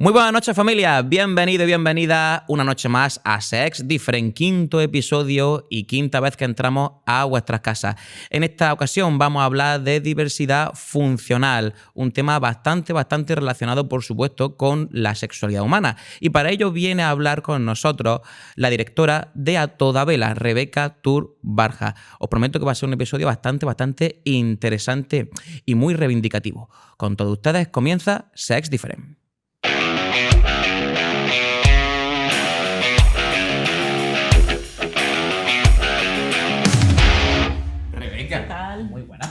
Muy buenas noches, familia. Bienvenido y bienvenida una noche más a Sex Different, quinto episodio y quinta vez que entramos a vuestras casas. En esta ocasión vamos a hablar de diversidad funcional, un tema bastante relacionado, por supuesto, con la sexualidad humana. Y para ello viene a hablar con nosotros la directora de A Toda Vela, Rebeca Tur Barja. Os prometo que va a ser un episodio bastante interesante y muy reivindicativo. Con todos ustedes comienza Sex Different. ¿Qué tal? Muy buena.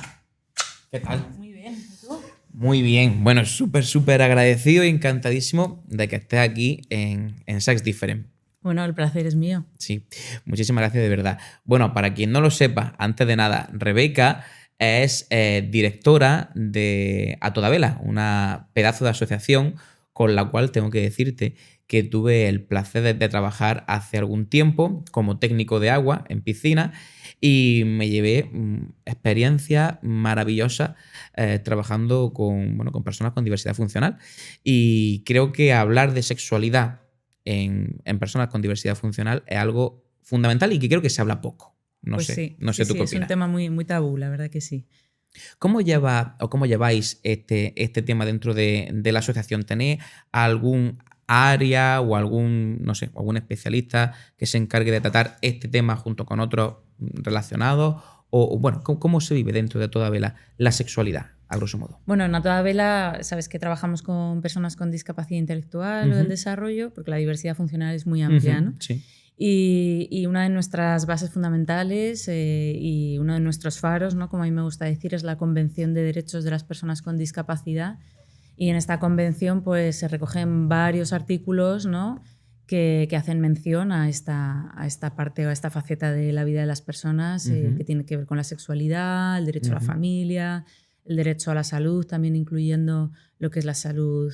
¿Qué tal? Muy bien. ¿Y tú? Muy bien. Bueno, súper agradecido y encantadísimo de que estés aquí en Sex Different. Bueno, el placer es mío. Sí, muchísimas gracias de verdad. Bueno, para quien no lo sepa, antes de nada, Rebeca es directora de A Toda Vela, una pedazo de asociación con la cual tengo que decirte que tuve el placer de trabajar hace algún tiempo como técnico de agua en piscina y me llevé experiencias maravillosas trabajando con personas con diversidad funcional. Y creo que hablar de sexualidad en personas con diversidad funcional es algo fundamental y que creo que se habla poco. No sé tú qué opinas. Es un tema muy tabú, la verdad que sí. ¿Cómo lleváis este tema dentro de la asociación? ¿Tenéis algún área o algún especialista que se encargue de tratar este tema junto con otros relacionados? O bueno, ¿cómo se vive dentro de Toda Vela la sexualidad, a grosso modo? Bueno, en A Toda Vela sabes que trabajamos con personas con discapacidad intelectual o del desarrollo, porque la diversidad funcional es muy amplia, ¿no? Sí. Y una de nuestras bases fundamentales y uno de nuestros faros, ¿no? Como a mí me gusta decir, es la Convención de Derechos de las Personas con Discapacidad. Y en esta convención pues, se recogen varios artículos, ¿no? que hacen mención a esta parte o a esta faceta de la vida de las personas que tiene que ver con la sexualidad, el derecho a la familia, el derecho a la salud, también incluyendo lo que es la salud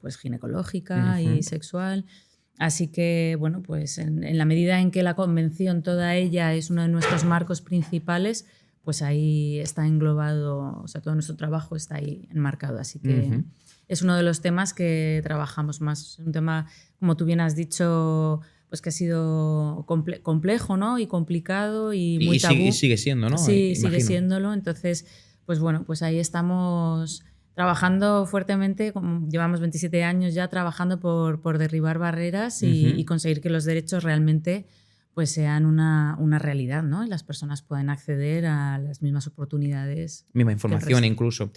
pues, ginecológica y sexual. Así que, bueno, pues en la medida en que la convención, toda ella, es uno de nuestros marcos principales, pues ahí está englobado, o sea, todo nuestro trabajo está ahí enmarcado. Así que es uno de los temas que trabajamos más. Un tema, como tú bien has dicho, pues que ha sido complejo, ¿no? Y complicado y muy tabú. Y sigue siendo, ¿no? Sí, sigue siéndolo. Entonces, pues bueno, pues ahí estamos trabajando fuertemente, llevamos 27 años ya trabajando por derribar barreras y conseguir que los derechos realmente pues sean una realidad, ¿no? Y las personas puedan acceder a las mismas oportunidades. Misma información incluso.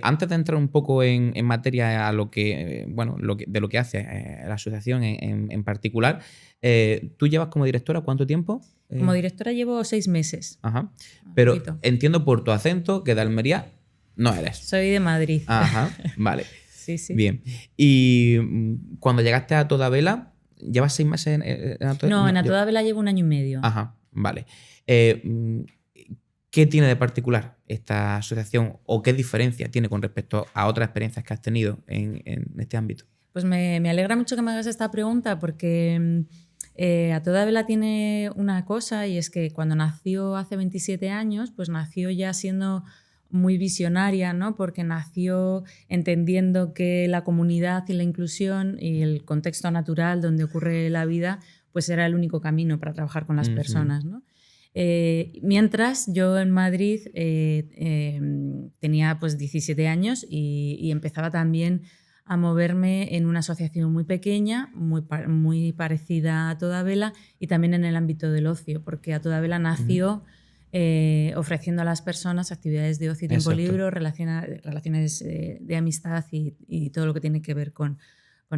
Antes de entrar un poco en materia a lo que, de lo que hace la asociación en particular, ¿tú llevas como directora cuánto tiempo? Como directora llevo 6 meses. Ajá. Pero entiendo por tu acento que de Almería no eres. Soy de Madrid. Ajá, vale. Sí. Bien. Y cuando llegaste a Toda Vela, ¿llevas 6 meses en A Toda Vela? No, en A Toda Vela llevo 1 año y medio. Ajá, vale. ¿Qué tiene de particular esta asociación o qué diferencia tiene con respecto a otras experiencias que has tenido en este ámbito? Pues me alegra mucho que me hagas esta pregunta porque A Toda Vela tiene una cosa, y es que cuando nació hace 27 años, pues nació ya siendo muy visionaria, ¿no? Porque nació entendiendo que la comunidad y la inclusión y el contexto natural donde ocurre la vida pues era el único camino para trabajar con las personas, ¿no? Mientras yo en Madrid tenía pues 17 años y empezaba también a moverme en una asociación muy pequeña, muy parecida a Toda Vela, y también en el ámbito del ocio, porque A Toda Vela nació ofreciendo a las personas actividades de ocio y tiempo libre, relaciones de amistad y todo lo que tiene que ver con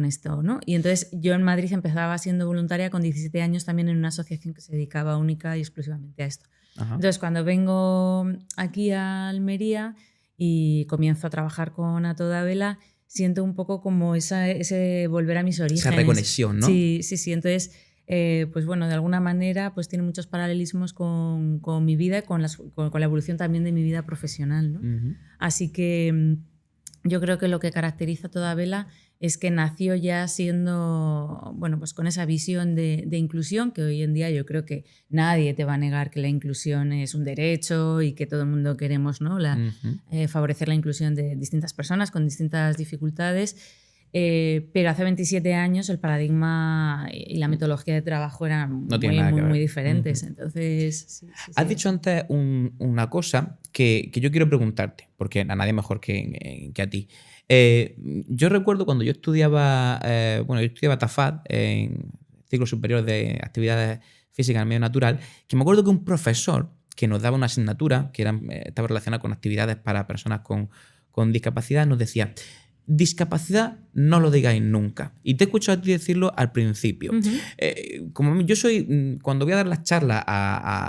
esto, ¿no? Y entonces yo en Madrid empezaba siendo voluntaria con 17 años también en una asociación que se dedicaba única y exclusivamente a esto. Ajá. Entonces cuando vengo aquí a Almería y comienzo a trabajar con A Toda Vela, siento un poco como ese volver a mis orígenes. Esa reconexión, ¿no? Sí. Entonces, pues bueno, de alguna manera pues tiene muchos paralelismos con mi vida y con la evolución también de mi vida profesional, ¿no? Así que yo creo que lo que caracteriza a Toda Vela es que nació ya siendo, bueno, pues con esa visión de inclusión, que hoy en día yo creo que nadie te va a negar que la inclusión es un derecho y que todo el mundo queremos, ¿no? Favorecer la inclusión de distintas personas con distintas dificultades. Pero hace 27 años el paradigma y la metodología de trabajo eran muy diferentes. Entonces, sí, Has dicho antes una cosa que yo quiero preguntarte, porque a nadie mejor que a ti. Yo recuerdo cuando yo estudiaba TAFAD, en ciclo superior de actividades físicas en el medio natural, que me acuerdo que un profesor que nos daba una asignatura que estaba relacionada con actividades para personas con discapacidad nos decía: discapacidad no lo digáis nunca. Y te he escuchado a ti decirlo al principio. Como yo soy, cuando voy a dar las charlas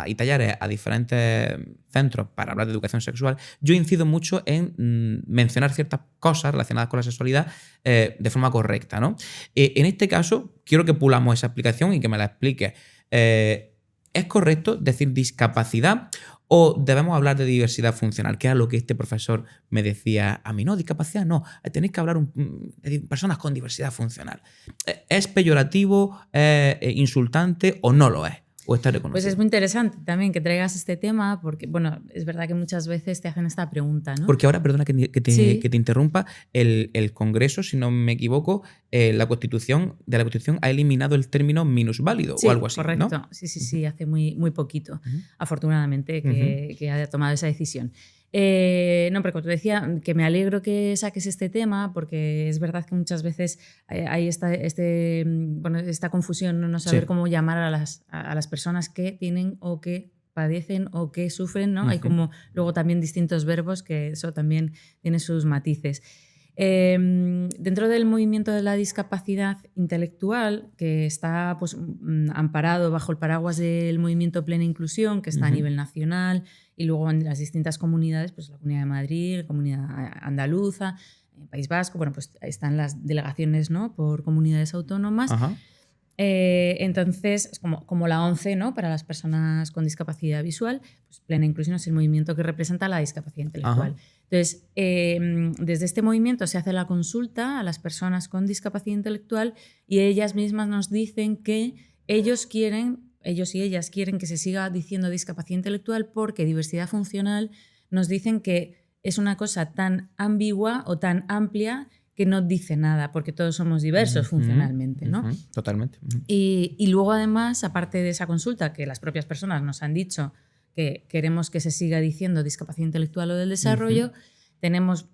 y talleres a diferentes centros para hablar de educación sexual, yo incido mucho en mencionar ciertas cosas relacionadas con la sexualidad de forma correcta, ¿no? En este caso, quiero que pulamos esa explicación y que me la expliques. ¿Es correcto decir discapacidad o debemos hablar de diversidad funcional? Que era lo que este profesor me decía a mí. No, discapacidad no, tenéis que hablar de personas con diversidad funcional. ¿Es peyorativo, insultante o no lo es? ¿O está reconocido? Pues es muy interesante también que traigas este tema porque, bueno, es verdad que muchas veces te hacen esta pregunta, ¿no? Porque ahora, perdona que te interrumpa, el Congreso, si no me equivoco, la Constitución ha eliminado el término minusválido o algo así, correcto. ¿no? Sí, hace muy poquito, afortunadamente, que haya tomado esa decisión. No, pero como te decía, que me alegro que saques este tema porque es verdad que muchas veces hay esta confusión, no saber cómo llamar a las personas que tienen o que padecen o que sufren, ¿no? Hay como luego también distintos verbos que eso también tiene sus matices. Dentro del movimiento de la discapacidad intelectual, que está pues, amparado bajo el paraguas del movimiento Plena Inclusión, que está a nivel nacional, y luego en las distintas comunidades, pues la Comunidad de Madrid, la Comunidad Andaluza, el País Vasco, bueno, pues están las delegaciones, ¿no?, por comunidades autónomas. Entonces, es como la ONCE, ¿no?, para las personas con discapacidad visual, pues Plena Inclusión es el movimiento que representa la discapacidad intelectual. Entonces, desde este movimiento se hace la consulta a las personas con discapacidad intelectual y ellas mismas nos dicen que ellos y ellas quieren que se siga diciendo discapacidad intelectual porque diversidad funcional nos dicen que es una cosa tan ambigua o tan amplia que no dice nada, porque todos somos diversos funcionalmente, ¿no? Totalmente. Y luego, además, aparte de esa consulta, que las propias personas nos han dicho que queremos que se siga diciendo discapacidad intelectual o del desarrollo, tenemos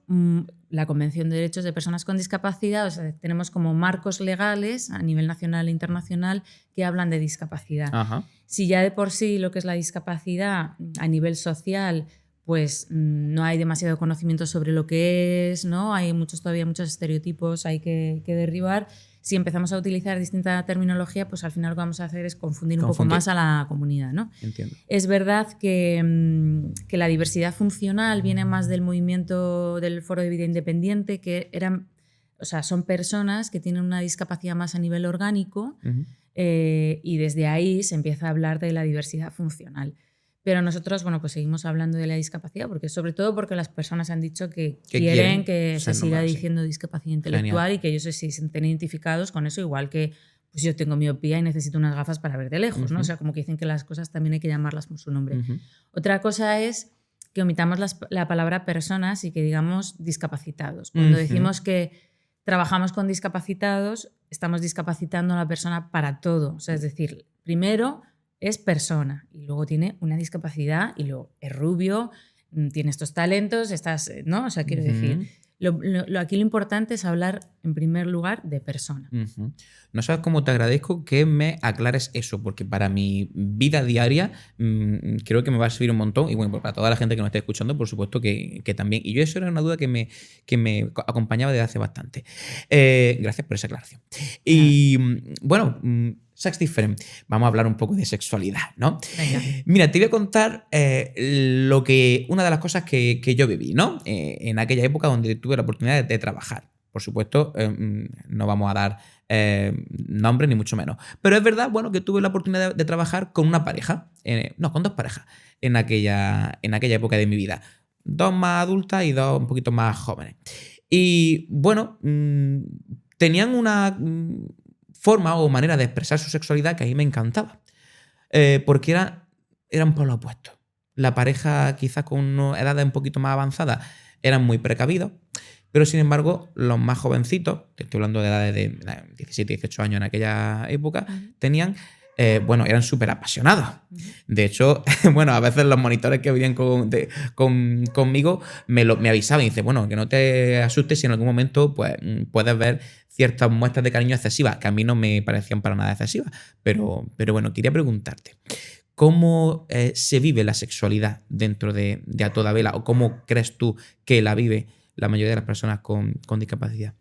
la Convención de Derechos de Personas con Discapacidad, o sea, tenemos como marcos legales a nivel nacional e internacional que hablan de discapacidad. Si ya de por sí lo que es la discapacidad a nivel social, pues no hay demasiado conocimiento sobre lo que es, ¿no? Hay todavía muchos estereotipos hay que derribar. Si empezamos a utilizar distinta terminología, pues al final lo que vamos a hacer es confundir un poco más a la comunidad, ¿no? Entiendo. Es verdad que la diversidad funcional viene más del movimiento del Foro de Vida Independiente, que son personas que tienen una discapacidad más a nivel orgánico y desde ahí se empieza a hablar de la diversidad funcional. Pero nosotros, bueno, pues seguimos hablando de la discapacidad, sobre todo porque las personas han dicho que quieren que se siga diciendo discapacidad intelectual. Genial. Y que ellos se sienten identificados con eso, igual que pues yo tengo miopía y necesito unas gafas para ver de lejos, ¿no? O sea, como que dicen que las cosas también hay que llamarlas por su nombre. Otra cosa es que omitamos la palabra personas y que digamos discapacitados. Cuando decimos que trabajamos con discapacitados, estamos discapacitando a la persona para todo. O sea, es decir, primero es persona y luego tiene una discapacidad y luego es rubio, tiene estos talentos, ¿no? O sea, quiero decir, aquí lo importante es hablar en primer lugar de persona. No sabes cómo te agradezco que me aclares eso, porque para mi vida diaria creo que me va a servir un montón y bueno, para toda la gente que nos esté escuchando, por supuesto que también. Y yo eso era una duda que me acompañaba desde hace bastante. Gracias por esa aclaración. Y bueno, Sex Different. Vamos a hablar un poco de sexualidad, ¿no? Venga. Mira, te voy a contar una de las cosas que yo viví, ¿no? En aquella época donde tuve la oportunidad de trabajar. Por supuesto, no vamos a dar nombres ni mucho menos. Pero es verdad, bueno, que tuve la oportunidad de trabajar con una pareja, con dos parejas en aquella época de mi vida. Dos más adultas y dos un poquito más jóvenes. Y bueno, tenían una forma o manera de expresar su sexualidad que a mí me encantaba. Porque eran por lo opuesto. La pareja, quizás con edades un poquito más avanzadas, eran muy precavidos. Pero sin embargo, los más jovencitos, te estoy hablando de edades de 17, 18 años en aquella época, tenían, eran súper apasionados. De hecho, bueno, a veces los monitores que vivían conmigo me avisaban y dicen, bueno, que no te asustes si en algún momento pues, puedes ver ciertas muestras de cariño excesivas, que a mí no me parecían para nada excesivas. Pero bueno, quería preguntarte, ¿cómo se vive la sexualidad dentro de A Toda Vela? ¿O cómo crees tú que la vive la mayoría de las personas con discapacidad?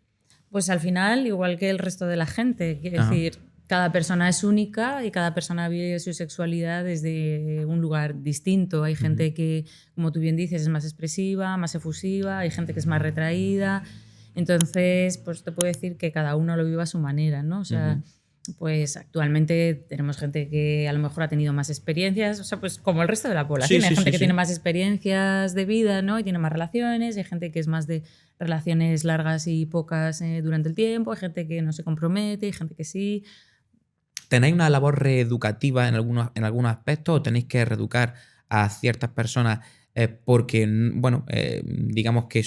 Pues al final, igual que el resto de la gente, quiero decir, cada persona es única y cada persona vive su sexualidad desde un lugar distinto. Hay gente que, como tú bien dices, es más expresiva, más efusiva, hay gente que es más retraída. Entonces, pues te puedo decir que cada uno lo vive a su manera, ¿no? O sea, pues actualmente tenemos gente que a lo mejor ha tenido más experiencias, o sea, pues como el resto de la población. Hay gente que tiene más experiencias de vida, ¿no? Y tiene más relaciones, hay gente que es más de relaciones largas y pocas durante el tiempo, hay gente que no se compromete, hay gente que sí. ¿Tenéis una labor reeducativa en algunos aspectos o tenéis que reeducar a ciertas personas porque, bueno, digamos que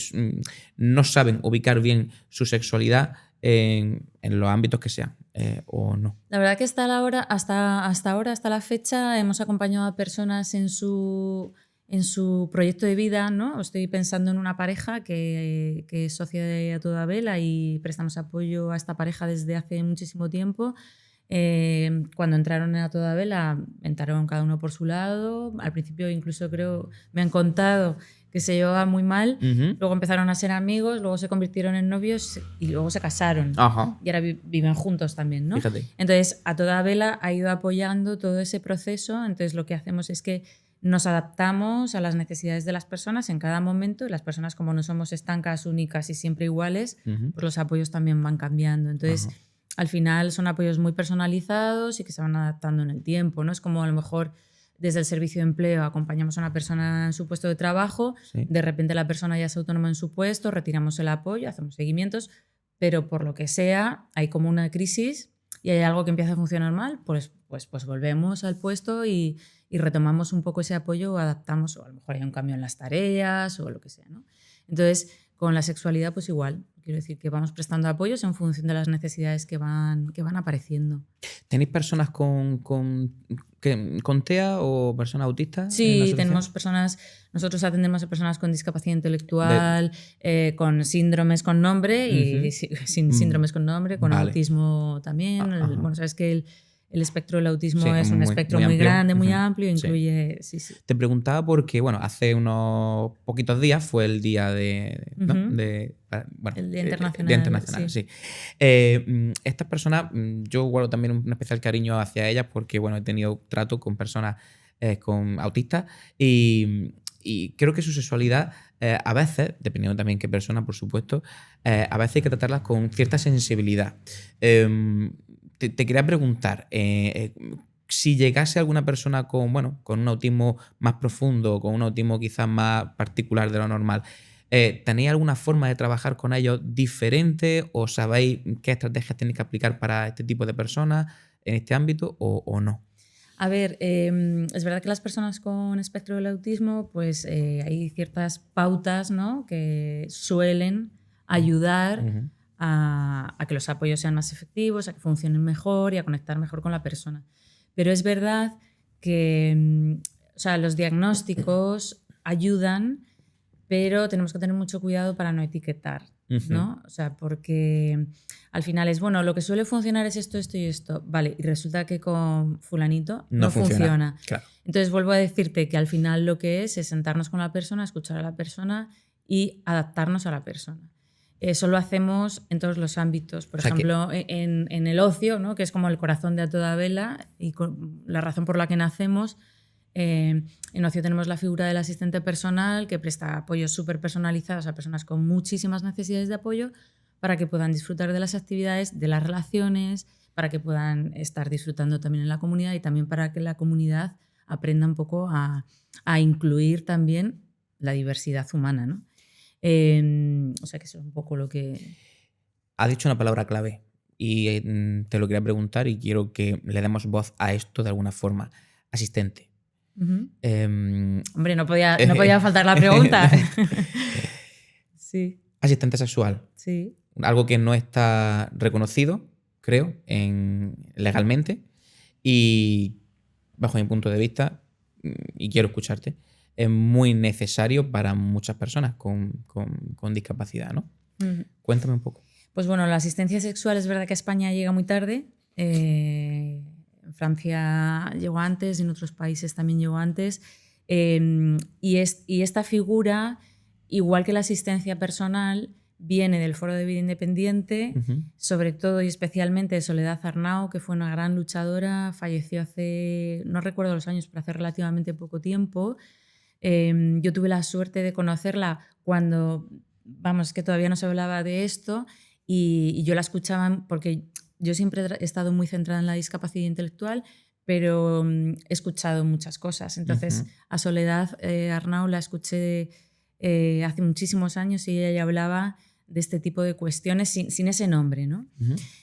no saben ubicar bien su sexualidad en los ámbitos que sean o no? La verdad que hasta ahora, hasta la fecha, hemos acompañado a personas en su proyecto de vida, ¿no? Estoy pensando en una pareja que es socia de A Toda Vela y prestamos apoyo a esta pareja desde hace muchísimo tiempo. Cuando entraron en A Toda Vela, entraron cada uno por su lado. Al principio incluso me han contado que se llevaban muy mal, luego empezaron a ser amigos, luego se convirtieron en novios y luego se casaron. Y ahora viven juntos también, ¿no? Fíjate. Entonces, A Toda Vela ha ido apoyando todo ese proceso. Entonces, lo que hacemos es que nos adaptamos a las necesidades de las personas en cada momento y las personas, como no somos estancas, únicas y siempre iguales, pues los apoyos también van cambiando. Entonces, al final son apoyos muy personalizados y que se van adaptando en el tiempo, ¿no? Es como a lo mejor desde el servicio de empleo acompañamos a una persona en su puesto de trabajo, de repente la persona ya es autónoma en su puesto, retiramos el apoyo, hacemos seguimientos, pero por lo que sea hay como una crisis y hay algo que empieza a funcionar mal, pues volvemos al puesto y retomamos un poco ese apoyo o adaptamos, o a lo mejor hay un cambio en las tareas o lo que sea, ¿no? Entonces, con la sexualidad pues igual. Quiero decir que vamos prestando apoyos en función de las necesidades que van apareciendo. ¿Tenéis personas con TEA o personas autistas? Sí, tenemos personas, nosotros atendemos a personas con discapacidad intelectual, con síndromes con nombre y sin síndromes con nombre, con autismo también. Bueno, sabes que el espectro del autismo es un espectro muy grande, muy amplio, incluye... Sí. Te preguntaba porque, bueno, hace unos poquitos días fue el día el Día Internacional, sí. Estas personas, yo guardo también un especial cariño hacia ellas porque, bueno, he tenido trato con personas con autistas y creo que su sexualidad a veces, dependiendo también qué persona, por supuesto, a veces hay que tratarlas con cierta sensibilidad. Te quería preguntar, si llegase alguna persona con un autismo más profundo, con un autismo quizás más particular de lo normal, ¿tenéis alguna forma de trabajar con ellos diferente o sabéis qué estrategias tenéis que aplicar para este tipo de personas en este ámbito o no? A ver, es verdad que las personas con espectro del autismo, pues hay ciertas pautas, ¿no?, que suelen ayudar a que los apoyos sean más efectivos, a que funcionen mejor y a conectar mejor con la persona. Pero es verdad que los diagnósticos ayudan, pero tenemos que tener mucho cuidado para no etiquetar, ¿no? O sea, porque al final es, bueno, lo que suele funcionar es esto, esto y esto. Vale, y resulta que con fulanito no funciona. Claro. Entonces vuelvo a decirte que al final lo que es sentarnos con la persona, escuchar a la persona y adaptarnos a la persona. Eso lo hacemos en todos los ámbitos. Por ejemplo, en el ocio, ¿no?, que es como el corazón de A Toda Vela y la razón por la que nacemos. En ocio tenemos la figura del asistente personal que presta apoyos súper personalizados a personas con muchísimas necesidades de apoyo para que puedan disfrutar de las actividades, de las relaciones, para que puedan estar disfrutando también en la comunidad y también para que la comunidad aprenda un poco a incluir también la diversidad humana, ¿no? O sea que eso es un poco lo que... Has dicho una palabra clave y te lo quería preguntar y quiero que le demos voz a esto de alguna forma. Asistente. Hombre, no podía faltar la pregunta. Sí. asistente sexual. Sí. Algo que no está reconocido, creo, legalmente. Y bajo mi punto de vista, y quiero escucharte, es muy necesario para muchas personas con discapacidad, ¿no? Cuéntame un poco. Pues bueno, la asistencia sexual es verdad que a España llega muy tarde. En Francia llegó antes, en otros países también llegó antes. Y esta figura, igual que la asistencia personal, viene del Foro de Vida Independiente, sobre todo y especialmente de Soledad Arnau, que fue una gran luchadora, falleció hace, no recuerdo los años, pero hace relativamente poco tiempo. Yo tuve la suerte de conocerla cuando, vamos, que todavía no se hablaba de esto, y yo la escuchaba porque yo siempre he estado muy centrada en la discapacidad intelectual, pero he escuchado muchas cosas. Entonces, a Soledad Arnau la escuché hace muchísimos años y ella ya hablaba de este tipo de cuestiones sin ese nombre, ¿no?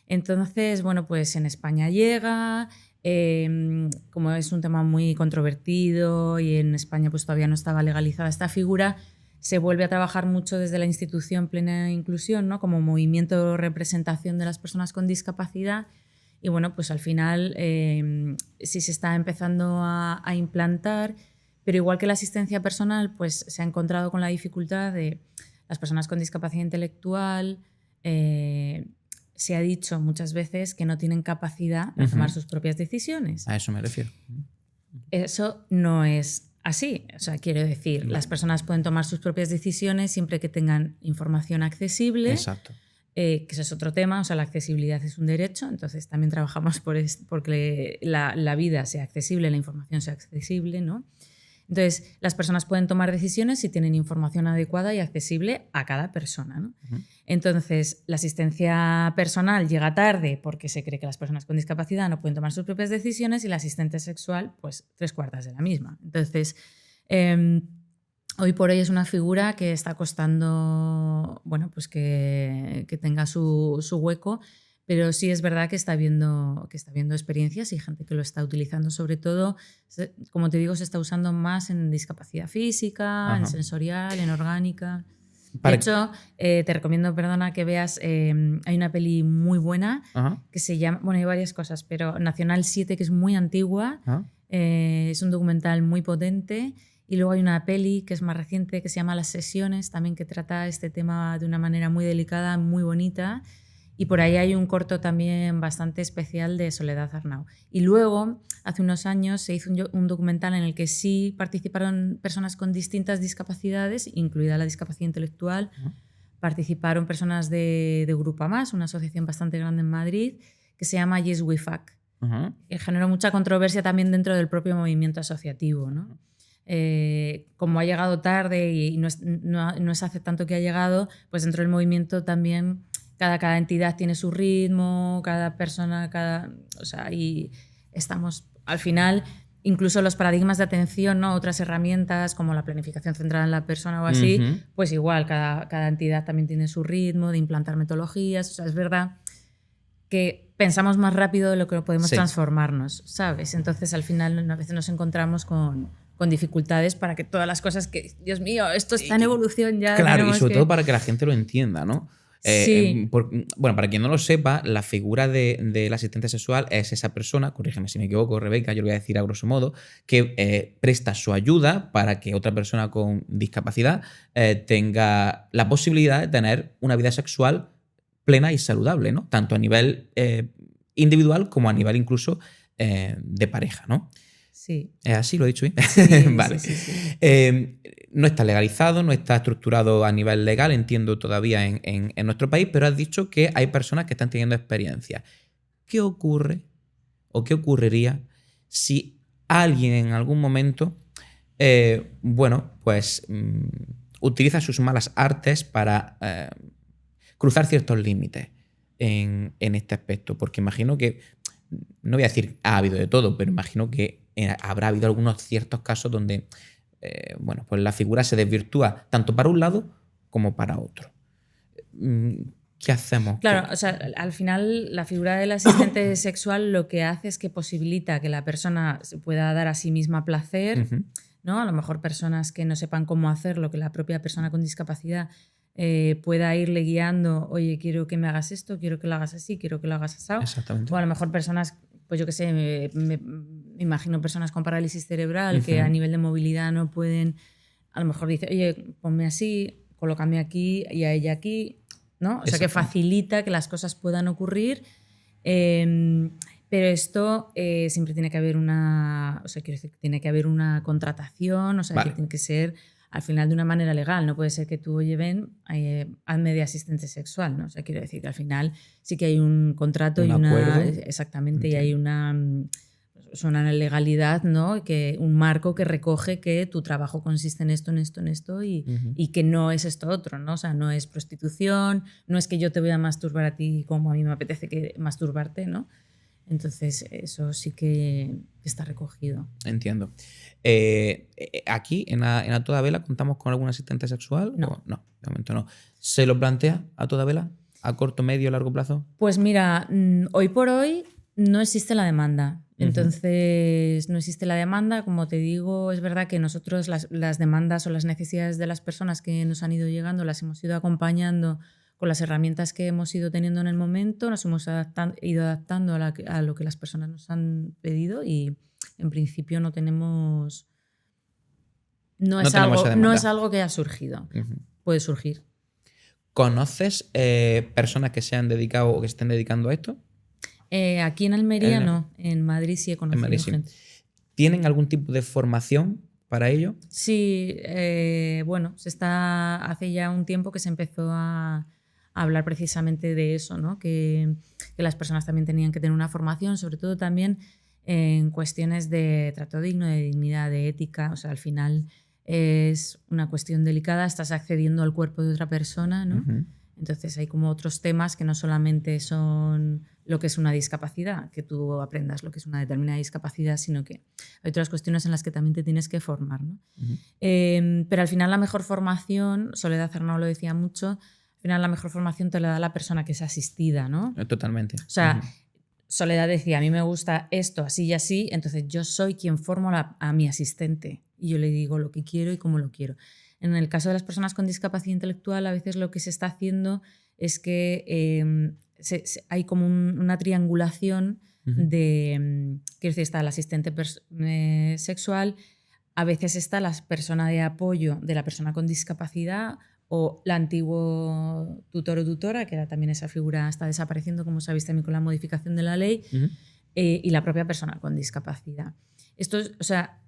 Entonces, bueno, pues en España llega, como es un tema muy controvertido y en España pues todavía no estaba legalizada esta figura, se vuelve a trabajar mucho desde la institución Plena Inclusión, ¿no? Como movimiento de representación de las personas con discapacidad. Y bueno, pues al final sí se está empezando a implantar, pero igual que la asistencia personal, pues se ha encontrado con la dificultad de las personas con discapacidad intelectual. Se ha dicho muchas veces que no tienen capacidad de tomar sus propias decisiones. A eso me refiero. Eso no es así. O sea, quiero decir, las personas pueden tomar sus propias decisiones siempre que tengan información accesible. Exacto. Que ese es otro tema. O sea, la accesibilidad es un derecho, entonces también trabajamos porque la vida sea accesible, la información sea accesible, ¿no? Entonces, las personas pueden tomar decisiones si tienen información adecuada y accesible a cada persona, ¿no? Entonces, la asistencia personal llega tarde porque se cree que las personas con discapacidad no pueden tomar sus propias decisiones y la asistente sexual, pues 3/4 de la misma. Entonces, hoy por hoy es una figura que está costando, bueno, pues que tenga su hueco, pero sí es verdad que está viendo experiencias y gente que lo está utilizando. Sobre todo, como te digo, se está usando más en discapacidad física, en sensorial, en orgánica. De hecho, te recomiendo, perdona, que veas, hay una peli muy buena que se llama, bueno, hay varias cosas, pero Nacional 7, que es muy antigua, es un documental muy potente. Y luego hay una peli que es más reciente que se llama Las Sesiones, también que trata este tema de una manera muy delicada, muy bonita. Y por ahí hay un corto también bastante especial de Soledad Arnau. Y luego, hace unos años, se hizo un documental en el que sí participaron personas con distintas discapacidades, incluida la discapacidad intelectual. Participaron personas de Grupo Más, una asociación bastante grande en Madrid, que se llama Yes We Fuck, que generó mucha controversia también dentro del propio movimiento asociativo, ¿no? Como ha llegado tarde y no es hace tanto que ha llegado, pues dentro del movimiento también cada entidad tiene su ritmo, cada persona, o sea, y estamos al final, incluso los paradigmas de atención, ¿no? Otras herramientas como la planificación centrada en la persona o así, pues igual, cada entidad también tiene su ritmo de implantar metodologías. O sea, es verdad que pensamos más rápido de lo que podemos transformarnos, ¿sabes? Entonces, al final, a veces nos encontramos con dificultades para que todas las cosas que, Dios mío, esto está en evolución ya. Claro, y sobre todo para que la gente lo entienda, ¿no? Sí. Bueno, para quien no lo sepa, la figura del asistente sexual es esa persona, corrígeme si me equivoco, Rebeca, yo lo voy a decir a grosso modo, que presta su ayuda para que otra persona con discapacidad tenga la posibilidad de tener una vida sexual plena y saludable, ¿no? Tanto a nivel individual como a nivel incluso de pareja, ¿no? Sí. ¿Es así? ¿Lo he dicho bien? Sí, vale. Sí. No está legalizado, no está estructurado a nivel legal, entiendo todavía en nuestro país, pero has dicho que hay personas que están teniendo experiencia. ¿Qué ocurre o qué ocurriría si alguien en algún momento, bueno, pues utiliza sus malas artes para cruzar ciertos límites en este aspecto? Porque imagino que, no voy a decir ha habido de todo, pero imagino que habrá habido algunos ciertos casos donde bueno, pues la figura se desvirtúa tanto para un lado como para otro. ¿Qué hacemos? Claro, o sea, al final la figura del asistente sexual lo que hace es que posibilita que la persona se pueda dar a sí misma placer, ¿no? A lo mejor personas que no sepan cómo hacerlo, que la propia persona con discapacidad pueda irle guiando, oye, quiero que me hagas esto, quiero que lo hagas así, quiero que lo hagas así. Exactamente. O a lo mejor personas, pues yo qué sé, me imagino personas con parálisis cerebral que a nivel de movilidad no pueden, a lo mejor dice, oye, ponme así, colócame aquí y a ella aquí, ¿no? O sea, que facilita que las cosas puedan ocurrir. Pero esto siempre tiene que haber una, o sea, quiero decir, tiene que haber una contratación, o sea, que tiene que ser al final de una manera legal. No puede ser que tú, oye, ven, hazme de asistente sexual, ¿no? O sea, quiero decir que al final sí que hay un contrato y una... Exactamente, y hay una legalidad, ¿no? Que, un marco que recoge que tu trabajo consiste en esto, en esto, en esto y que no es esto otro, ¿no? O sea, no es prostitución, no es que yo te voy a masturbar a ti como a mí me apetece que masturbarte, ¿no? Entonces, eso sí que está recogido. Entiendo. Aquí, en A Toda Vela, ¿contamos con algún asistente sexual? No. No, de momento no. ¿Se lo plantea A Toda Vela? ¿A corto, medio, largo plazo? Pues mira, hoy por hoy no existe la demanda. Entonces, no existe la demanda. Como te digo, es verdad que nosotros las demandas o las necesidades de las personas que nos han ido llegando las hemos ido acompañando con las herramientas que hemos ido teniendo en el momento, nos hemos ido adaptando a lo que las personas nos han pedido y en principio no tenemos... No es algo que haya surgido. Puede surgir. ¿Conoces personas que se han dedicado o que se estén dedicando a esto? Aquí en Almería no, en Madrid sí he conocido gente. ¿Tienen algún tipo de formación para ello? Sí, bueno, hace ya un tiempo que se empezó a hablar precisamente de eso, ¿no? Que las personas también tenían que tener una formación, sobre todo también en cuestiones de trato digno, de dignidad, de ética. O sea, al final es una cuestión delicada, estás accediendo al cuerpo de otra persona, ¿no? Entonces hay como otros temas que no solamente son lo que es una discapacidad, que tú aprendas lo que es una determinada discapacidad, sino que hay otras cuestiones en las que también te tienes que formar, ¿no? Pero al final la mejor formación, Soledad Arnau lo decía mucho, al final la mejor formación te la da la persona que es asistida, ¿no? Totalmente. O sea, Soledad decía, a mí me gusta esto así y así, entonces yo soy quien formo a mi asistente y yo le digo lo que quiero y cómo lo quiero. En el caso de las personas con discapacidad intelectual, a veces lo que se está haciendo es que hay como una triangulación de... quiero decir, está el asistente sexual, a veces está la persona de apoyo de la persona con discapacidad o la antigua tutor o tutora, que también esa figura está desapareciendo, como sabéis también con la modificación de la ley, y la propia persona con discapacidad. Esto es, o sea,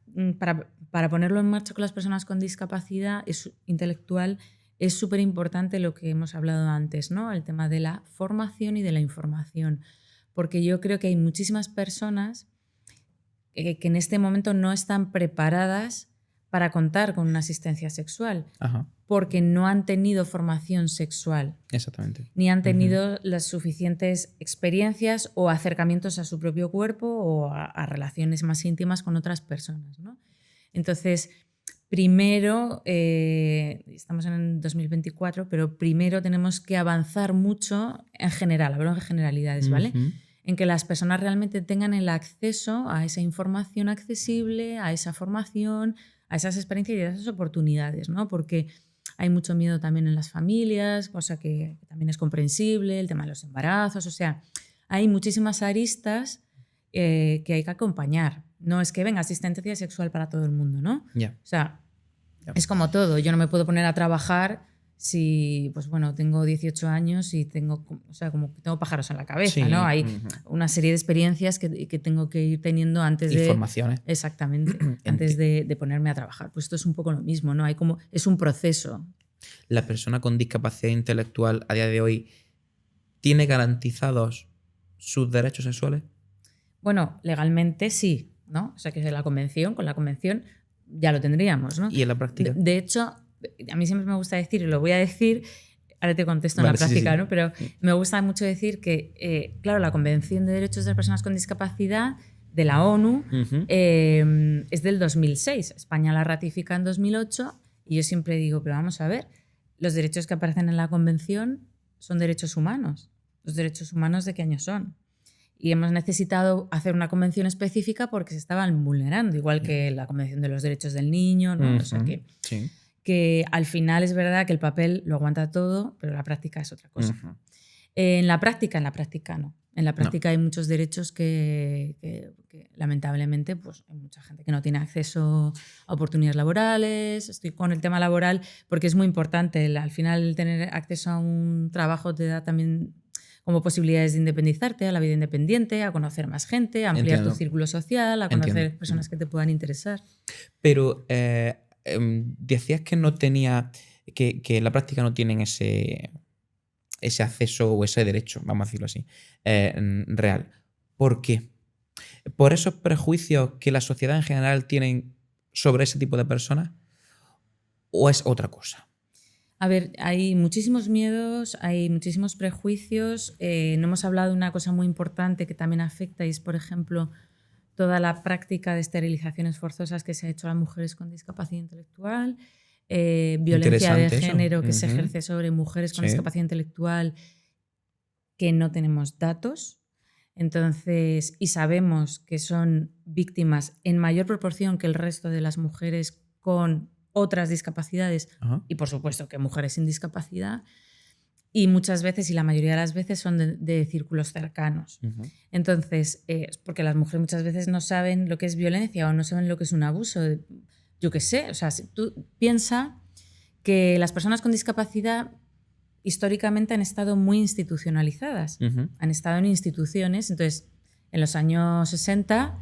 para ponerlo en marcha con las personas con discapacidad intelectual es súper importante lo que hemos hablado antes, ¿no? El tema de la formación y de la información. Porque yo creo que hay muchísimas personas que en este momento no están preparadas para contar con una asistencia sexual. Porque no han tenido formación sexual. Exactamente. Ni han tenido las suficientes experiencias o acercamientos a su propio cuerpo o a relaciones más íntimas con otras personas, ¿no? Entonces, primero, estamos en 2024, pero primero tenemos que avanzar mucho en general, hablo en generalidades, ¿vale? En que las personas realmente tengan el acceso a esa información accesible, a esa formación, a esas experiencias y a esas oportunidades, ¿no? Porque hay mucho miedo también en las familias, cosa que también es comprensible, el tema de los embarazos, o sea, hay muchísimas aristas que hay que acompañar. No es que venga asistencia sexual para todo el mundo, ¿no? O sea, es como todo. Yo no me puedo poner a trabajar si, pues bueno, tengo 18 años y tengo, o sea, como que tengo pájaros en la cabeza, ¿no? Hay una serie de experiencias que tengo que ir teniendo antes de... Informaciones. Exactamente, antes de ponerme a trabajar. Pues esto es un poco lo mismo, ¿no? Es un proceso. ¿La persona con discapacidad intelectual a día de hoy tiene garantizados sus derechos sexuales? Bueno, legalmente sí, ¿no? O sea, que con la convención ya lo tendríamos, ¿no? ¿Y en la práctica? De hecho, a mí siempre me gusta decir, y lo voy a decir, ahora te contesto en la práctica, ¿no? Pero me gusta mucho decir que, claro, la Convención de Derechos de las Personas con Discapacidad de la ONU es del 2006. España la ratifica en 2008 y yo siempre digo, pero vamos a ver, los derechos que aparecen en la Convención son derechos humanos. ¿Los derechos humanos de qué año son? Y hemos necesitado hacer una convención específica porque se estaban vulnerando, igual que la Convención de los Derechos del Niño, ¿no? O sea que al final es verdad que el papel lo aguanta todo, pero la práctica es otra cosa. En la práctica no. En la práctica hay muchos derechos que lamentablemente pues, hay mucha gente que no tiene acceso a oportunidades laborales. Estoy con el tema laboral porque es muy importante. Al final tener acceso a un trabajo te da también como posibilidades de independizarte, a la vida independiente, a conocer más gente, a ampliar tu círculo social, a conocer personas que te puedan interesar. Pero decías que no tenía, que en la práctica no tienen ese acceso o ese derecho, vamos a decirlo así, real. ¿Por qué? ¿Por esos prejuicios que la sociedad en general tienen sobre ese tipo de personas? ¿O es otra cosa? A ver, hay muchísimos miedos, hay muchísimos prejuicios. No hemos hablado de una cosa muy importante que también afecta y es, por ejemplo, toda la práctica de esterilizaciones forzosas que se ha hecho a las mujeres con discapacidad intelectual, violencia de género que se ejerce sobre mujeres con discapacidad intelectual que no tenemos datos. Entonces, y sabemos que son víctimas en mayor proporción que el resto de las mujeres con otras discapacidades y por supuesto que mujeres sin discapacidad, y muchas veces y la mayoría de las veces son de círculos cercanos. Entonces, porque las mujeres muchas veces no saben lo que es violencia o no saben lo que es un abuso. Yo qué sé, o sea, si tú piensa que las personas con discapacidad históricamente han estado muy institucionalizadas, han estado en instituciones. Entonces, en los años 60,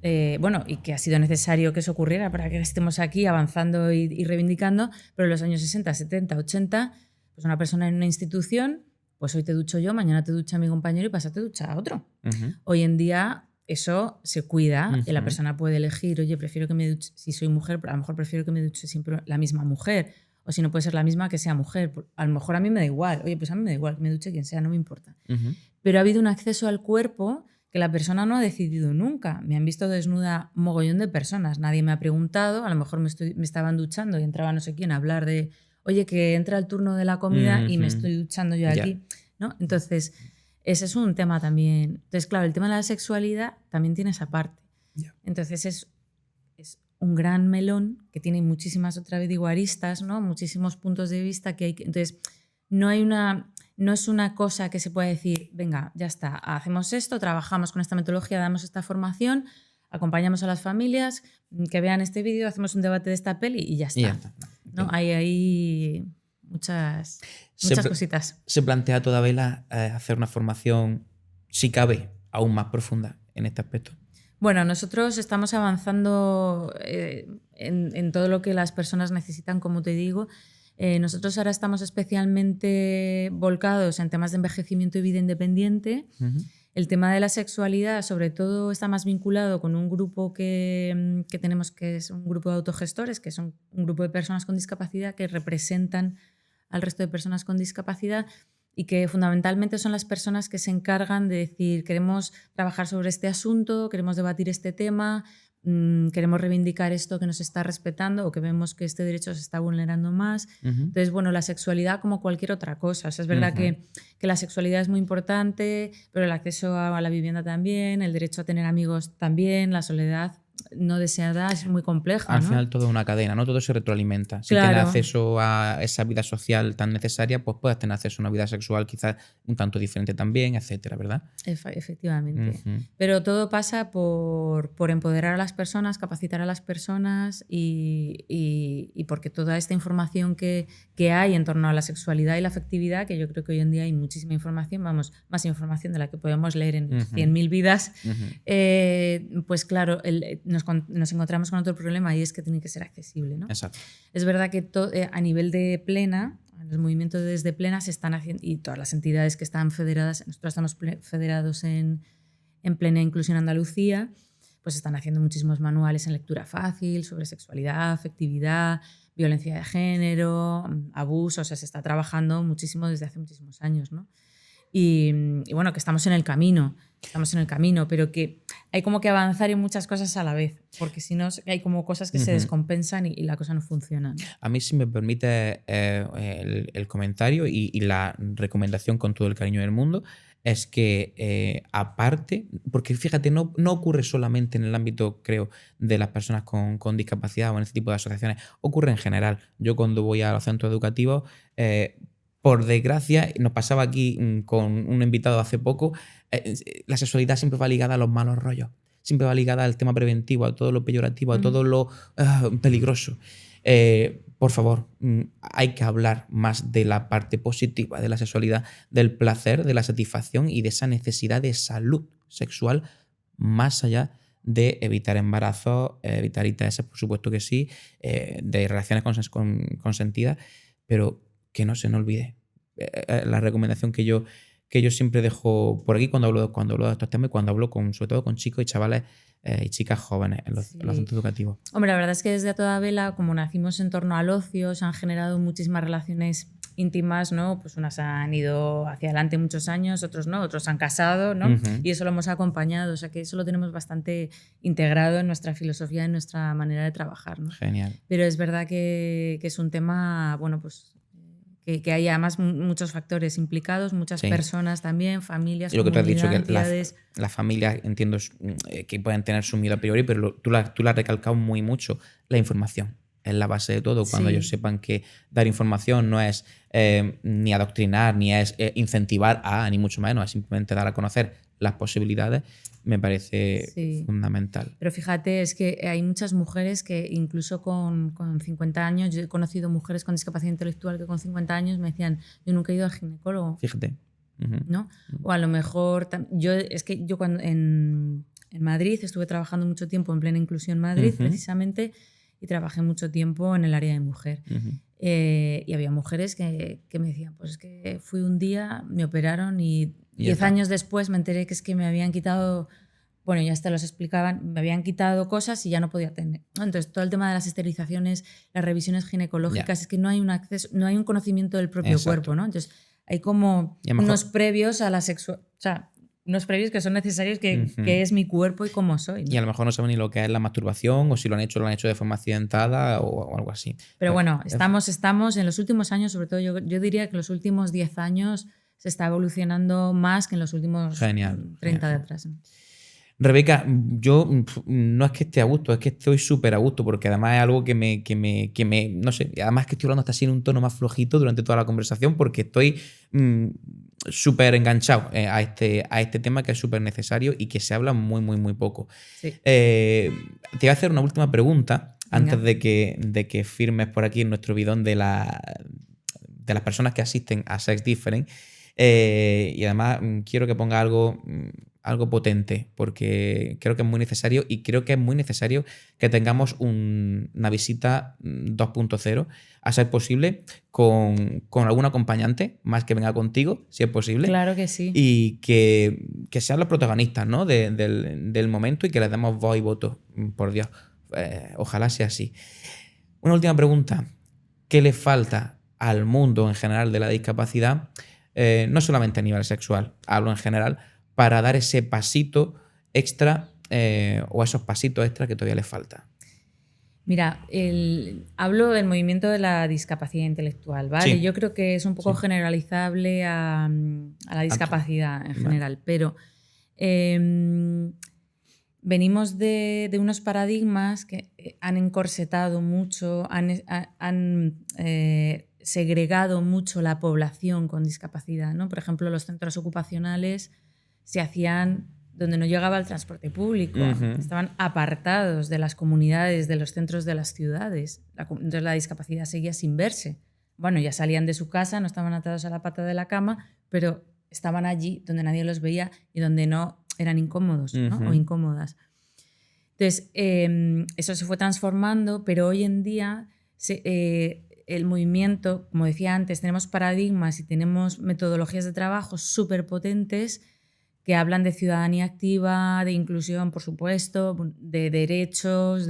y que ha sido necesario que eso ocurriera para que estemos aquí avanzando y reivindicando, pero en los años 60, 70, 80, pues una persona en una institución, pues hoy te ducho yo, mañana te ducha mi compañero y pasado te ducha a otro. Hoy en día eso se cuida y la persona puede elegir, oye, prefiero que me duche, si soy mujer, a lo mejor prefiero que me duche siempre la misma mujer, o si no puede ser la misma, que sea mujer. A lo mejor a mí me da igual, oye, pues a mí me da igual, que me duche quien sea, no me importa. Pero ha habido un acceso al cuerpo que la persona no ha decidido nunca. Me han visto desnuda mogollón de personas, nadie me ha preguntado, a lo mejor me estaban duchando y entraba no sé quién a hablar de, oye, que entra el turno de la comida y me estoy duchando yo aquí, ¿no? Entonces, ese es un tema también. Entonces, claro, el tema de la sexualidad también tiene esa parte. Entonces, es un gran melón que tiene muchísimas, otra vez digo, aristas, ¿no? Muchísimos puntos de vista que hay. Entonces, no es una cosa que se pueda decir, venga, ya está, hacemos esto, trabajamos con esta metodología, damos esta formación, acompañamos a las familias, que vean este vídeo, hacemos un debate de esta peli y ya está. ¿No? Hay muchas cositas. ¿Se plantea toda vela hacer una formación, si cabe, aún más profunda en este aspecto? Bueno, nosotros estamos avanzando en todo lo que las personas necesitan, como te digo. Nosotros ahora estamos especialmente volcados en temas de envejecimiento y vida independiente. El tema de la sexualidad, sobre todo, está más vinculado con un grupo que tenemos, que es un grupo de autogestores, que son un grupo de personas con discapacidad que representan al resto de personas con discapacidad y que fundamentalmente son las personas que se encargan de decir, queremos trabajar sobre este asunto, queremos debatir este tema, queremos reivindicar esto que nos está respetando o que vemos que este derecho se está vulnerando más. Entonces, bueno, la sexualidad como cualquier otra cosa. O sea, es verdad que la sexualidad es muy importante, pero el acceso a la vivienda también, el derecho a tener amigos también, la soledad no deseada es muy compleja. Al final todo es una cadena, ¿no? Todo se retroalimenta. Si tienes acceso a esa vida social tan necesaria, pues puedes tener acceso a una vida sexual quizás un tanto diferente también, etcétera, ¿verdad? Efectivamente. Pero todo pasa por empoderar a las personas, capacitar a las personas y porque toda esta información que hay en torno a la sexualidad y la afectividad, que yo creo que hoy en día hay muchísima información, más información de la que podemos leer en 100.000 vidas, pues claro, nos encontramos con otro problema y es que tiene que ser accesible, ¿no? Exacto. Es verdad que a nivel de Plena, los movimientos desde Plena se están haciendo, y todas las entidades que están federadas, nosotros estamos federados en Plena Inclusión Andalucía, pues están haciendo muchísimos manuales en lectura fácil sobre sexualidad, afectividad, violencia de género, abuso. O sea, se está trabajando muchísimo desde hace muchísimos años, ¿no? Y bueno, que estamos en el camino, pero que hay como que avanzar en muchas cosas a la vez, porque si no hay como cosas que se descompensan y la cosa no funciona. A mí, si me permite el comentario y la recomendación con todo el cariño del mundo, es que aparte, porque fíjate, no ocurre solamente en el ámbito, creo, de las personas con discapacidad o en este tipo de asociaciones, ocurre en general. Yo cuando voy a los centros educativos, por desgracia, nos pasaba aquí con un invitado hace poco, la sexualidad siempre va ligada a los malos rollos, siempre va ligada al tema preventivo, a todo lo peyorativo, a todo lo peligroso. Por favor, hay que hablar más de la parte positiva de la sexualidad, del placer, de la satisfacción y de esa necesidad de salud sexual, más allá de evitar embarazos, evitar ITS, por supuesto que sí, de relaciones consentidas, pero que no se nos olvide. La recomendación que yo siempre dejo por aquí cuando hablo de estos temas y cuando hablo sobre todo con chicos y chavales y chicas jóvenes en los centros educativos. Hombre, la verdad es que desde A Toda Vela, como nacimos en torno al ocio, se han generado muchísimas relaciones íntimas, ¿no? Pues unas han ido hacia adelante muchos años, otros no, otros han casado, ¿no? Y eso lo hemos acompañado, o sea que eso lo tenemos bastante integrado en nuestra filosofía, en nuestra manera de trabajar, ¿no? Genial. Pero es verdad que es un tema, bueno, pues que hay además muchos factores implicados, muchas personas también, familias, y lo que tú has dicho, que entidades. las familias, entiendo que pueden tener su miedo a priori, pero tú lo has recalcado muy mucho. La información es la base de todo. Cuando ellos sepan que dar información no es ni adoctrinar, ni es incentivar ni mucho menos, es simplemente dar a conocer las posibilidades, me parece fundamental. Pero fíjate, es que hay muchas mujeres que incluso con 50 años, yo he conocido mujeres con discapacidad intelectual que con 50 años me decían, yo nunca he ido al ginecólogo. Fíjate. ¿No? O a lo mejor, es que yo cuando en Madrid estuve trabajando mucho tiempo en Plena Inclusión Madrid, precisamente, y trabajé mucho tiempo en el área de mujer. Y había mujeres que me decían, pues es que fui un día, me operaron y 10 años después me enteré que es que me habían quitado, bueno, ya hasta los explicaban, me habían quitado cosas y ya no podía tener, ¿no? Entonces, todo el tema de las esterilizaciones, las revisiones ginecológicas, es que no hay un acceso, no hay un conocimiento del propio cuerpo, ¿no? Entonces, hay como unos previos a la sexualidad, o sea, unos previos que son necesarios, que es mi cuerpo y cómo soy, ¿no? Y a lo mejor no saben ni lo que es la masturbación, o si lo han hecho de forma accidentada o algo así. Pero bueno, estamos en los últimos años, sobre todo yo diría que en los últimos 10 años se está evolucionando más que en los últimos 30 de atrás, ¿no? Rebeca, yo no es que esté a gusto, es que estoy súper a gusto, porque además es algo que me, no sé, además que estoy hablando hasta así en un tono más flojito durante toda la conversación, porque estoy súper enganchado a este tema que es súper necesario y que se habla muy, muy, muy poco. Sí. Te voy a hacer una última pregunta. Venga. Antes de que firmes por aquí en nuestro bidón de las personas que asisten a Sex Different. Y además quiero que ponga algo potente, porque creo que es muy necesario, y creo que es muy necesario que tengamos una visita 2.0, a ser posible, con algún acompañante, más que venga contigo, si es posible. Claro que sí. Y que sean los protagonistas, ¿no? del momento, y que les demos voz y voto, por Dios. Ojalá sea así. Una última pregunta. ¿Qué le falta al mundo en general de la discapacidad? No solamente a nivel sexual, hablo en general, para dar ese pasito extra o esos pasitos extra que todavía les falta. Mira, hablo del movimiento de la discapacidad intelectual, ¿vale? Sí. Yo creo que es un poco generalizable a la discapacidad en general, pero venimos de unos paradigmas que han encorsetado mucho, han segregado mucho la población con discapacidad, ¿no? Por ejemplo, los centros ocupacionales se hacían donde no llegaba el transporte público, estaban apartados de las comunidades, de los centros de las ciudades. Entonces la discapacidad seguía sin verse. Bueno, ya salían de su casa, no estaban atados a la pata de la cama, pero estaban allí donde nadie los veía y donde no eran incómodos, ¿no? O incómodas. Entonces, eso se fue transformando, pero hoy en día el movimiento, como decía antes, tenemos paradigmas y tenemos metodologías de trabajo súper potentes que hablan de ciudadanía activa, de inclusión, por supuesto, de derechos,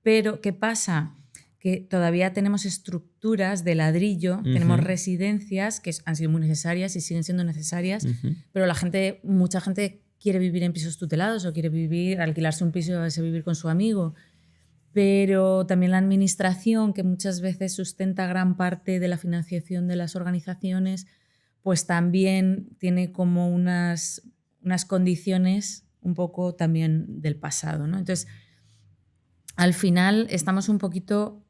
pero ¿qué pasa? Que todavía tenemos estructuras de ladrillo, tenemos residencias que han sido muy necesarias y siguen siendo necesarias, pero mucha gente quiere vivir en pisos tutelados o quiere alquilarse un piso y vivir con su amigo. Pero también la administración, que muchas veces sustenta gran parte de la financiación de las organizaciones, pues también tiene como unas condiciones un poco también del pasado, ¿no? Entonces, al final estamos un poquito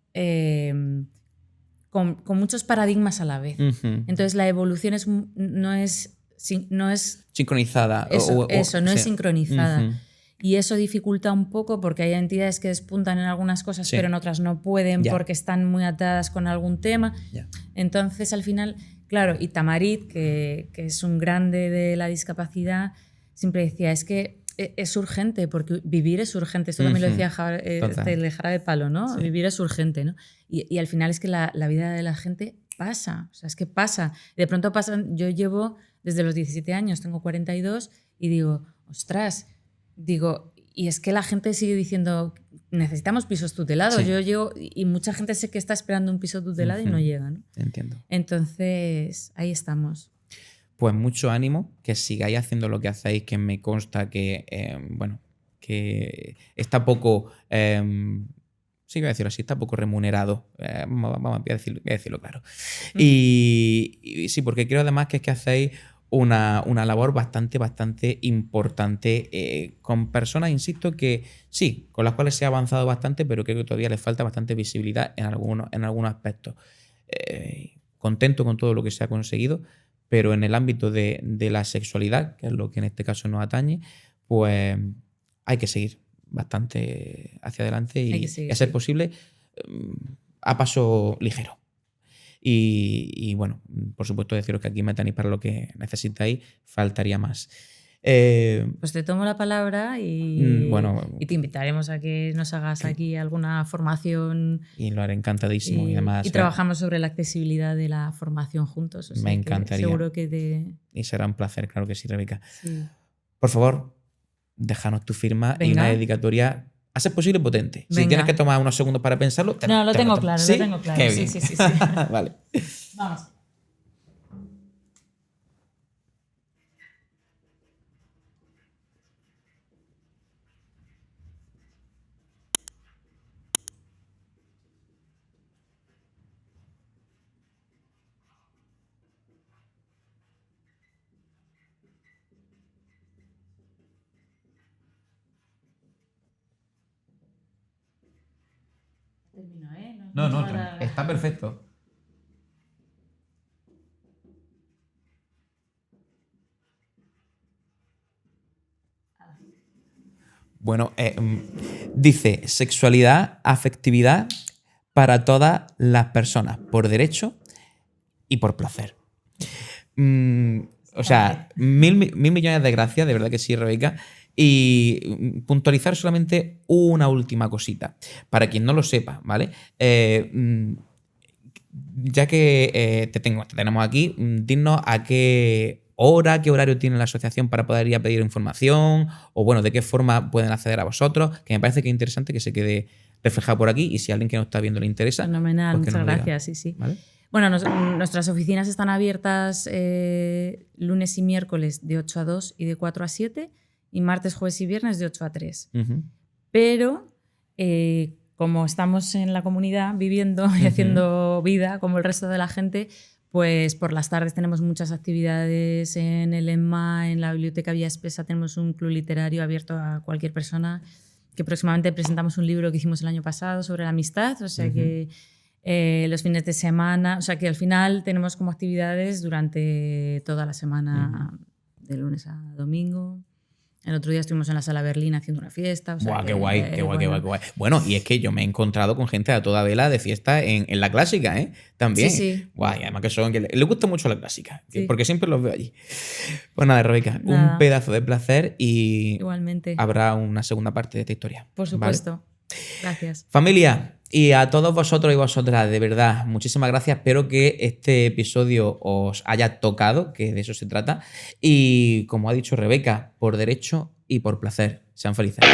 con muchos paradigmas a la vez. Entonces, la evolución no es sincronizada. Eso, no es sí. sincronizada. Y eso dificulta un poco porque hay entidades que despuntan en algunas cosas, pero en otras no pueden porque están muy atadas con algún tema. Entonces, al final, claro, y Tamarit, que es un grande de la discapacidad, siempre decía, es que es urgente, porque vivir es urgente. Esto también lo decía el Jarabe de Palo, ¿no? Sí. Vivir es urgente, ¿no? Y al final es que la vida de la gente pasa, o sea, es que pasa. De pronto pasan, yo llevo desde los 17 años, tengo 42, y digo, ostras, y es que la gente sigue diciendo, necesitamos pisos tutelados. Sí. Yo llego, y mucha gente sé que está esperando un piso tutelado y no llega, ¿no? Entiendo. Entonces, ahí estamos. Pues mucho ánimo, que sigáis haciendo lo que hacéis, que me consta que, que está poco, sí, voy a decirlo así, está poco remunerado, voy a decirlo claro. Y sí, porque creo además que es que hacéis una labor bastante importante con personas, insisto, que sí, con las cuales se ha avanzado bastante, pero creo que todavía les falta bastante visibilidad en algunos aspectos. Contento con todo lo que se ha conseguido, pero en el ámbito de la sexualidad, que es lo que en este caso nos atañe, pues hay que seguir bastante hacia adelante y a ser posible a paso ligero. Y bueno, por supuesto deciros que aquí me tenéis para lo que necesitáis, faltaría más. Pues te tomo la palabra y te invitaremos a que nos hagas aquí alguna formación. Y lo haré encantadísimo. Y además, y trabajamos sobre la accesibilidad de la formación juntos. O sea, me encantaría. Seguro que Y será un placer, claro que sí, Rebeca. Sí. Por favor, déjanos tu firma y una dedicatoria a ser posible potente. Venga. Si tienes que tomar unos segundos para pensarlo, lo tengo claro, ¿sí? Lo tengo claro. Qué bien. Sí. Vale. Vamos. Termino, ¿eh? No, está perfecto. Bueno, dice sexualidad, afectividad para todas las personas, por derecho y por placer. O sea, mil millones de gracias, de verdad que sí, Rebeca. Y puntualizar solamente una última cosita, para quien no lo sepa, ¿vale? Ya que te tenemos aquí, dinos a qué hora, qué horario tiene la asociación para poder ir a pedir información, o bueno, de qué forma pueden acceder a vosotros, que me parece que es interesante que se quede reflejado por aquí, y si a alguien que nos está viendo le interesa. Fenomenal, pues muchas gracias, sí. ¿Vale? Bueno, nuestras oficinas están abiertas lunes y miércoles de 8 a 2 y de 4 a 7, y martes, jueves y viernes de 8 a 3. Pero como estamos en la comunidad viviendo y haciendo vida como el resto de la gente, pues por las tardes tenemos muchas actividades en el EMMA, en la Biblioteca Vía Espesa tenemos un club literario abierto a cualquier persona, que próximamente presentamos un libro que hicimos el año pasado sobre la amistad, o sea que los fines de semana, o sea que al final tenemos como actividades durante toda la semana, de lunes a domingo. El otro día estuvimos en la Sala Berlín haciendo una fiesta. O sea, ¡Buah, qué guay! Bueno, y es que yo me he encontrado con gente a toda vela de fiesta en la clásica, ¿eh? También. Sí. Guay, además que son que les gusta mucho la clásica, porque siempre los veo allí. Pues nada, Rebeca, nada. Un pedazo de placer y igualmente habrá una segunda parte de esta historia. Por supuesto. ¿Vale? Gracias. Familia, y a todos vosotros y vosotras, de verdad, muchísimas gracias. Espero que este episodio os haya tocado, que de eso se trata. Y como ha dicho Rebeca, por derecho y por placer. Sean felices.